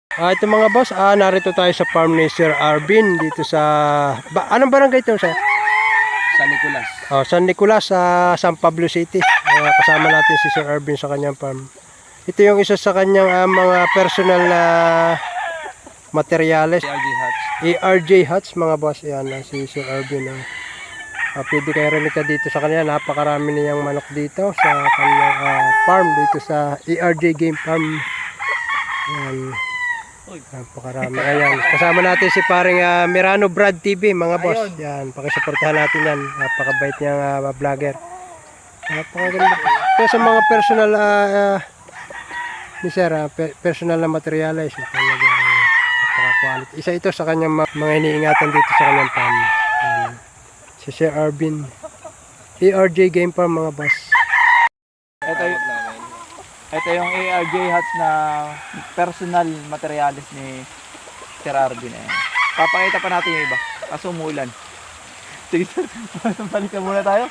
Ito mga boss, narito tayo sa farm ni Sir Arvin dito sa anong barangay ito, sir? San Nicolas. San Nicolas sa San Pablo City. Kasama natin si Sir Arvin sa kanyang farm. Ito yung isa sa kanyang mga personal na materyales. ARJ Huts. ARJ Huts mga boss. Yan si Sir Arvin. Pwede kayo rin ka dito sa kanya. Napakarami niyang manok dito sa kanyang farm dito sa ARJ Game Farm. Yan. Napakarami. Ayan. Kasama natin si paring Mirano Brad TV mga boss. Ayun. Yan. Pakisuportahan natin yan. Napakabait niyang vlogger. Napakaganda. Ito sa mga personal ni sir, personal na materials. Talaga napaka-quality. Isa ito sa kanyang mga iniingatan dito sa kanyang farm. Yan. Si Sir Arvin. ARJ Game Farm mga boss. Ito yung ARJ Huts na personal materialis ni Sir Arvin. Papakita pa natin yung iba. Kaso umuulan. Sige sir, balikan muna tayo.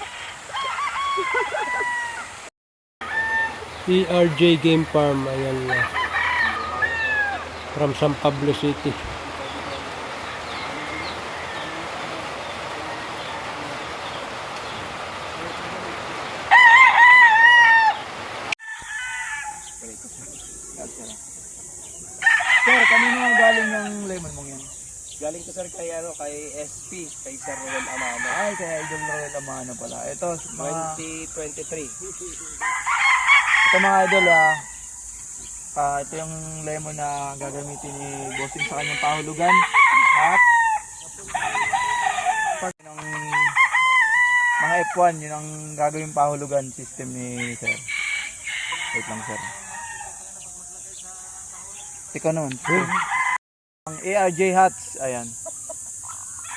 ARJ Game Farm. Ayan na. From San Pablo City. Sir, kanino nga galing yung lemon mong yan? Galing to sir kay SP, kay Sir Roel Amano. Ay, kay Idol Roel Amano pala. Ito, mga 2023. Ito mga idol, ito yung lemon na gagamitin ni Bossing sa kanyang pahulugan. At ng mga F1, yun ang gagawin pahulugan system ni Sir. Wait lang sir. Tika naman. Ang ARJ Huts, ayan.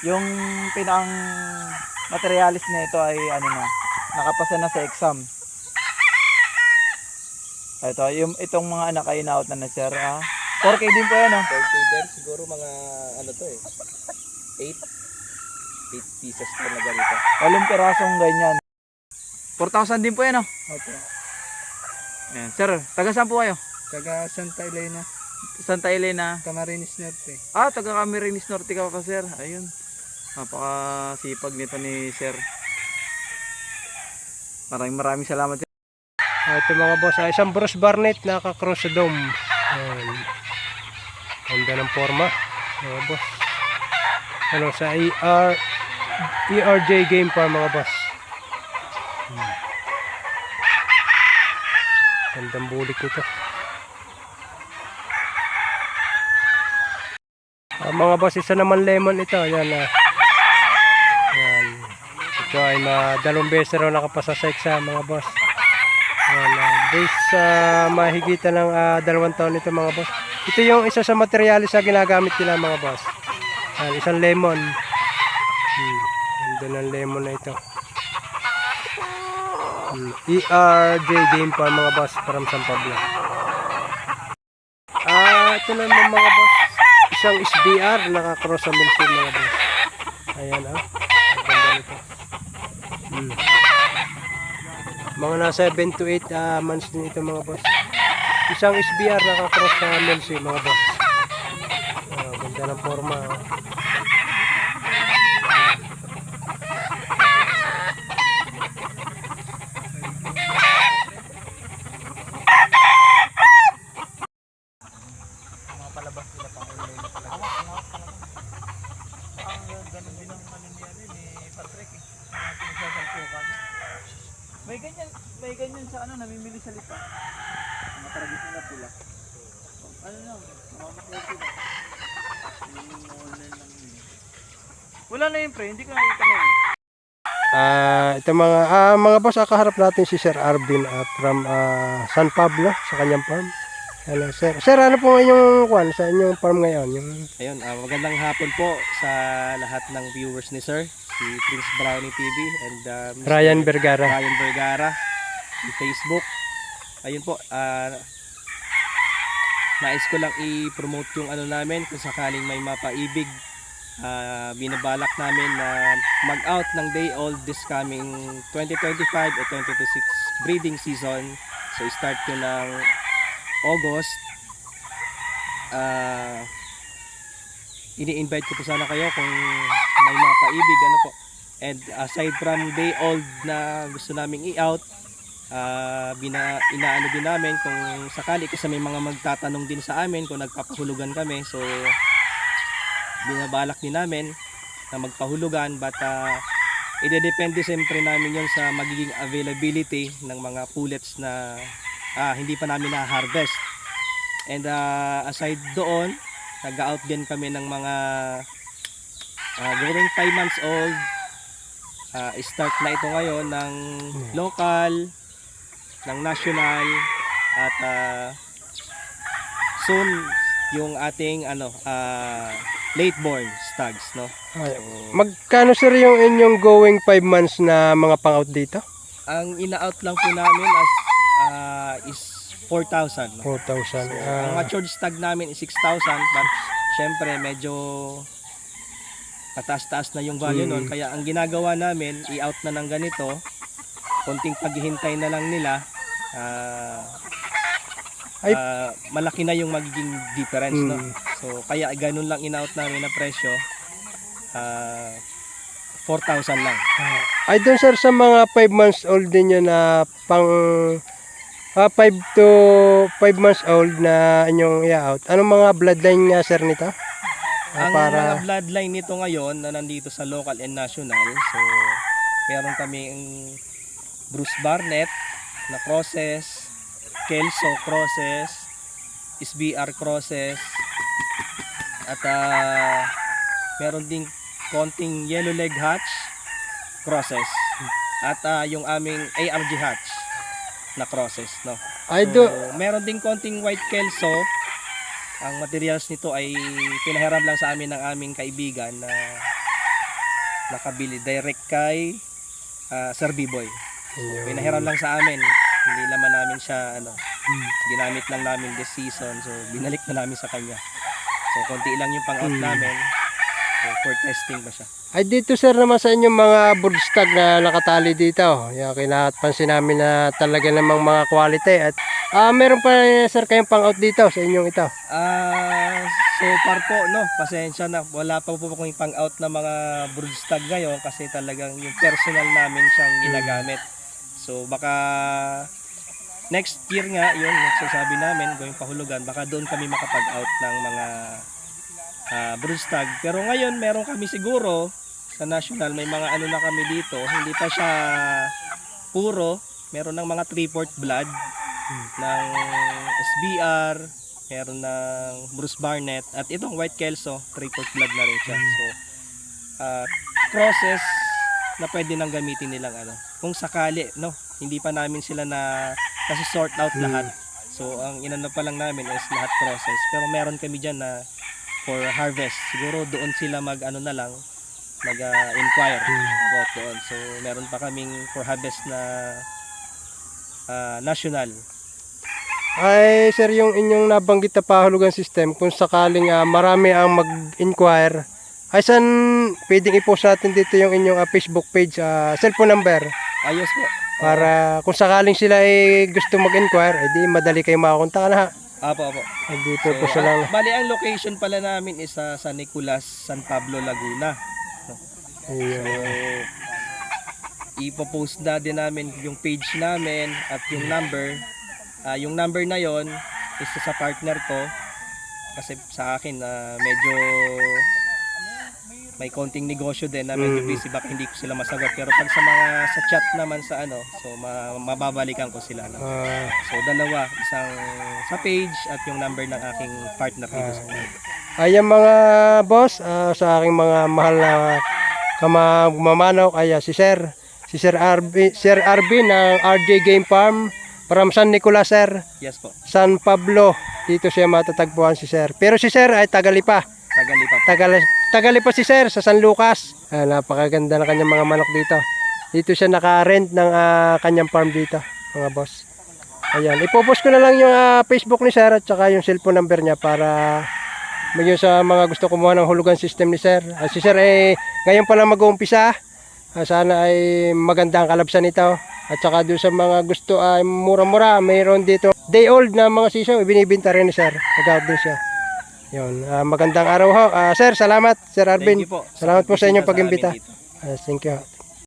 Yung pinang materialis na ito ay nakapasa na sa exam. Ito, itong mga anak ay in-out na sir. 4K din po yan 4K din, siguro mga 8 pieces po na ganito. 8 pirasong ganyan. 4,000 din po yan Okay. Ayan. Sir, taga saan po kayo? Taga Santa Elena, Santa Elena. Camarines Norte. Taga Camarines Norte ka pa sir. Ayun. Napakasipag nito ni sir. Maraming salamat sir. Ito mga boss, isang Bruce Barnett naka-cross sa dome. Ayan. Ganda ng forma mga boss. Sa ARJ Game Farm mga boss. Gandang bulik nito. Mga boss, isa naman lemon ito. Ayan. Ayan. Ito ay 2 beses raw nakapasa sa exam mga boss. Base mahigitan ng 2 taon ito mga boss. Ito yung isa sa materialis na ginagamit nila mga boss. Isang lemon. Ganda ng lemon na ito. ARJ Game Farm mga boss from San Pablo. Ito naman mga boss, isang SBR naka-cross sa Milsim mga boss. Ayan ganda nito. Mga nasa 7 to 8 months din ito mga boss. Isang SBR naka-cross sa Milsim mga boss. Ganda ng forma. Palabas nila pang online na pala. Ganun din ang ni Patrick pinagsasalpukan. May ganyan sa namimili sa lipa. Mga taragit nila pula. Mamakotin. Online lang yun. Wala na yun pre, hindi ko nakita na yun. Ito mga boss, kaharap natin si Sir Arvin from San Pablo sa kanyang farm. Hello sir. Sir, ano po inyong sa inyong farm ngayon? Ayun, magandang hapon po sa lahat ng viewers ni Sir, si Prince Brownie TV and Mr. Ryan Vergara. Ryan Vergara sa Facebook. Ayun po, nais ko lang i-promote yung namin kung sakaling may mapaibig. Binabalak namin na mag-out ng day old this coming 2025 o 2026 breeding season. So start ko ng August. ini-invite ko po sana kayo kung may mapaibig ano po. And aside from day old na gusto naming i-out, inaano din namin kung sakali, kasi may mga magtatanong din sa amin kung nagpapahulugan kami, so binabalak din namin na magpahulugan, but idedepende siyempre namin yon sa magiging availability ng mga pullets na hindi pa namin na-harvest. And aside doon, nag-out din kami ng mga growing 5 months old. Start na ito ngayon ng local, ng national, at soon yung ating late born stags, no? Ay, magkano sir yung inyong going 5 months na mga pang-out dito? Ang ina-out lang po namin is 4,000, no? 4,000. Ang matured stag namin is 6,000, but syempre medyo pataas-taas na yung value nun, kaya ang ginagawa namin, i-out na ng ganito, konting paghihintay na lang nila, malaki na yung magiging difference, no? So kaya ganun lang in-out namin na presyo, 4,000 lang. Ay doon sir, sa mga 5 months old din yun na pang 5 to 5 months old na inyong i-out, anong mga bloodline nga sir nito? Ang mga bloodline nito ngayon na nandito sa local and national, so meron kaming Bruce Barnett na crosses, Kelso crosses, SBR crosses, at meron ding konting yellow leg hatch crosses, at yung aming ARG hatch na crosses, no? So, meron ding konting white Kelso. Ang materials nito ay pinahiram lang sa amin ng aming kaibigan na nakabili direct kay Sir B-Boy. So, pinahiram lang sa amin. Hindi naman namin siya ginamit lang namin this season. So binalik na namin sa kanya. So konti lang yung pang-out namin. So, for testing ba siya. Ay dito sir naman sa inyong mga broodstag na nakatali dito. Yung kinapansin namin na talaga namang mga quality. At meron pa sir kayong pang-out dito sa inyong ito? So far po, no, pasensya na. Wala pa po kung pang-out na mga broodstag ngayon kasi talagang yung personal namin siyang ginagamit. So baka next year nga, yun, nagsasabi namin, going pahulugan, baka doon kami makapag-out ng mga broodstag. Pero ngayon, meron kami siguro sa national, may mga na kami dito, hindi pa siya puro, meron ng mga 3/4 blood ng SBR, meron ng Bruce Barnett, at itong white Kelso, 3/4 blood na rin siya. So crosses na pwede nang gamitin nilang kung sakali, no, hindi pa namin sila kasi sort out lahat. So ang inano pa lang namin is lahat crosses, pero meron kami diyan na for harvest. Siguro doon sila mag-inquire about doon. So meron pa kaming for harvest na national. Ay sir, yung inyong nabanggit na pahulugan system, kung sakaling marami ang mag-inquire, ay saan pwedeng i-post natin dito yung inyong Facebook page, cellphone number? Ayos po. Para kung sakaling sila ay gusto mag-inquire, edi madali kayo makakontak na ha. Apo. Dito po sila. Bali ang location pala namin is sa San Nicolas, San Pablo, Laguna. So, ipopost na din namin yung page namin at yung number. Yung number na yon is sa partner ko. Kasi sa akin, medyo may konting negosyo din na medyo busy, baka hindi ko sila masagot. Pero pag sa mga sa chat naman sa so mababalikan ko sila. So dalawa, isang sa page at yung number ng aking partner dito sa page. Ayan mga boss, sa aking mga mahal na kamagmamanaw, kaya si Sir RB ng RJ Game Farm from San Nicolas, sir. Yes po. San Pablo, dito siya matatagpuan si Sir. Pero si Sir ay Tagalipa. Tagalipa si Sir sa San Lucas. Napakaganda na kanyang mga manok dito. Dito siya naka-rent ng kanyang farm dito, mga boss. Ayan, ipopost ko na lang yung Facebook ni Sir at saka yung cellphone number niya para medyo sa mga gusto kumuha ng hulugan system ni Sir. Si Sir ay ngayon pa lang mag-uumpisa. Sana ay maganda ang kalabsan nito. At saka doon sa mga gusto ay mura-mura, mayroon dito day old na mga sisaw, binibenta rin ni Sir. Nag-out din siya. Yun. Magandang araw ho. Sir, salamat. Sir Arvin. Thank you po. Salamat po sa inyong Bisita pag-imbita. amin dito. Thank you.